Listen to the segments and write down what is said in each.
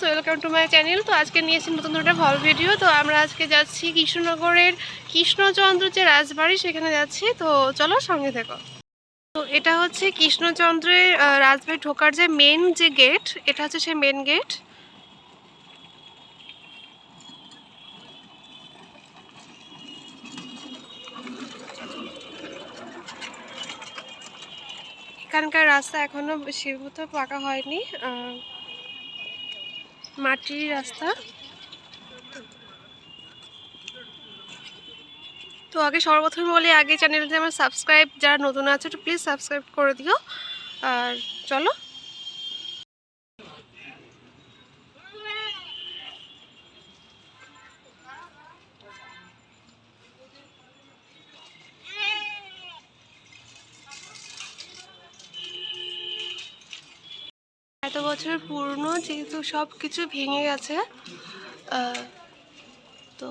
Welcome to my channel. তো আজকে নিয়েছি নতুন একটা ভ্লগ ভিডিও। তো আমরা আজকে যাচ্ছি কৃষ্ণনগরের কৃষ্ণচন্দ্র যে রাজবাড়ি সেখানে যাচ্ছি। তো চলো সঙ্গে থেকো। তো এটা হচ্ছে কৃষ্ণচন্দ্রের রাজবাড়ি ঢোকার যে মেন যে গেট, এটা হচ্ছে সেই মেন গেট। এখানকার রাস্তা এখনো সেভাবে পাকা হয়নি, মাটির রাস্তা। তো আগে সর্বপ্রথম বলি, আগে চ্যানেলটি আমার সাবস্ক্রাইব যারা নতুন আছে একটু প্লিজ সাবস্ক্রাইব করে দিও। আর চলো। এত বছর পুরনো, যেহেতু সব কিছু ভেঙে গেছে, তো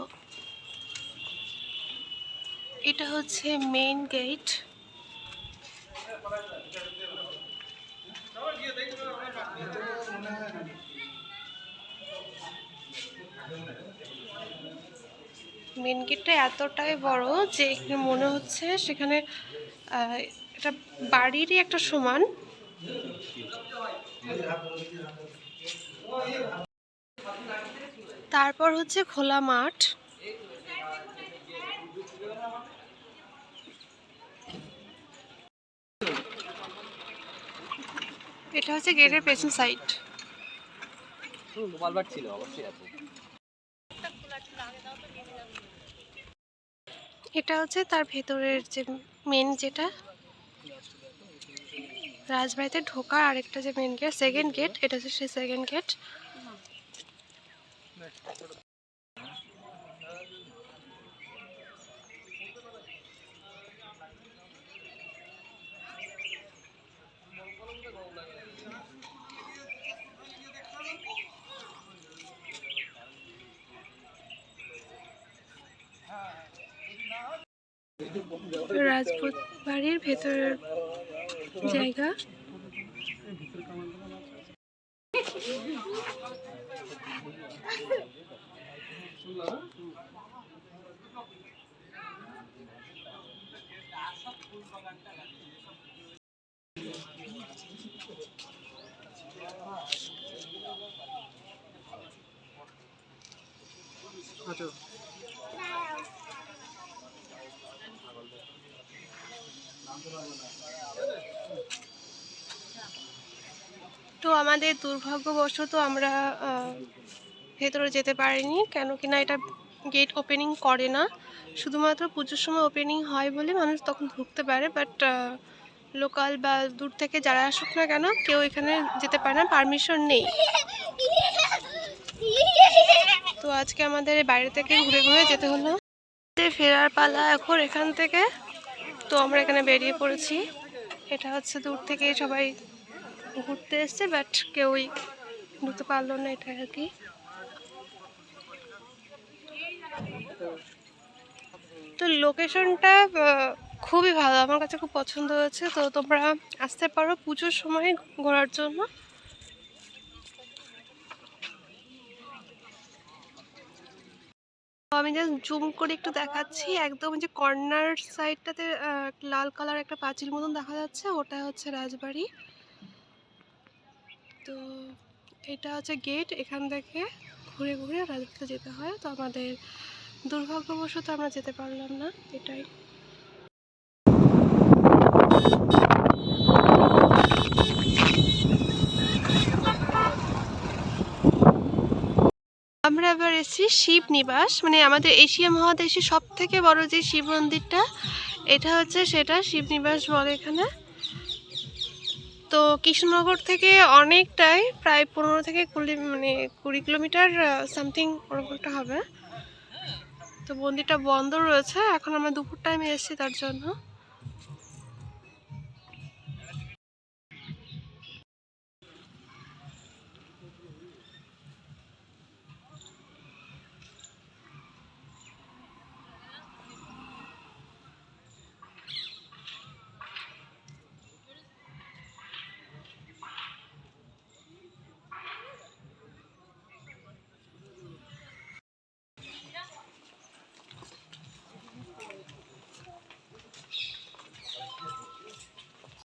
এটা হচ্ছে মেইন গেট। মেন গেটটা এতটাই বড় যে এখানে মনে হচ্ছে সেখানে এটা বাড়িরই একটা সমান। তারপর হচ্ছে খোলা মাঠ। এটা হচ্ছে গেটের পেছন সাইড। এটা হচ্ছে তার ভেতরের যে মেন, যেটা রাজবাড়িতে ঢোকার আরেকটা যে মেন গেট, সেকেন্ড গেট, এটা হচ্ছে সেই সেকেন্ড গেট। রাজপুত বাড়ির ভেতরের জায়গা। আচ্ছা, তো আমাদের দুর্ভাগ্যবশত আমরা ভেতরে যেতে পারিনি, কেন কিনা এটা গেট ওপেনিং করে না। শুধুমাত্র পুজোর সময় ওপেনিং হয় বলে মানুষ তখন ঢুকতে পারে, বাট লোকাল বা দূর থেকে যারা আসুক না কেন কেউ এখানে যেতে পারে না, পারমিশন নেই। তো আজকে আমাদের বাইরে থেকে ঘুরে ঘুরে যেতে হলো। ফেরার পালা এখন এখান থেকে। তো আমরা এখানে বেরিয়ে পড়েছি। এটা হচ্ছে দূর থেকে সবাই ঘুরতে এসছে, বাট কেউই ঢুকতে পারলো না, এটা আর কি। তো লোকেশনটা খুবই ভালো, আমার কাছে খুব পছন্দ হয়েছে। তো তোমরা আসতে পারো পুজোর সময় ঘোরার জন্য। আমি জাস্ট জুম করে একটু দেখাচ্ছি, একদম যে কর্নার সাইডটাতে লাল কালার একটা পাঁচিল মতন দেখা যাচ্ছে, ওটা হচ্ছে রাজবাড়ি। তো এটা হচ্ছে গেট, এখান থেকে ঘুরে ঘুরে রাজবাড়িতে যেতে হয়। তো আমাদের দুর্ভাগ্যবশত আমরা যেতে পারলাম না, এটাই। আমরা এবার এসেছি শিব নিবাস, মানে আমাদের এশিয়া মহাদেশে সব থেকে বড় যে শিব মন্দিরটা, এটা হচ্ছে সেটা, শিব নিবাস বলে এখানে। তো কৃষ্ণনগর থেকে অনেকটাই, প্রায় 15 থেকে 20 কিলোমিটার সামথিং ওরকমটা হবে। তো মন্দিরটা বন্ধ রয়েছে, এখন আমরা দুপুর টাইমে এসেছি তার জন্য।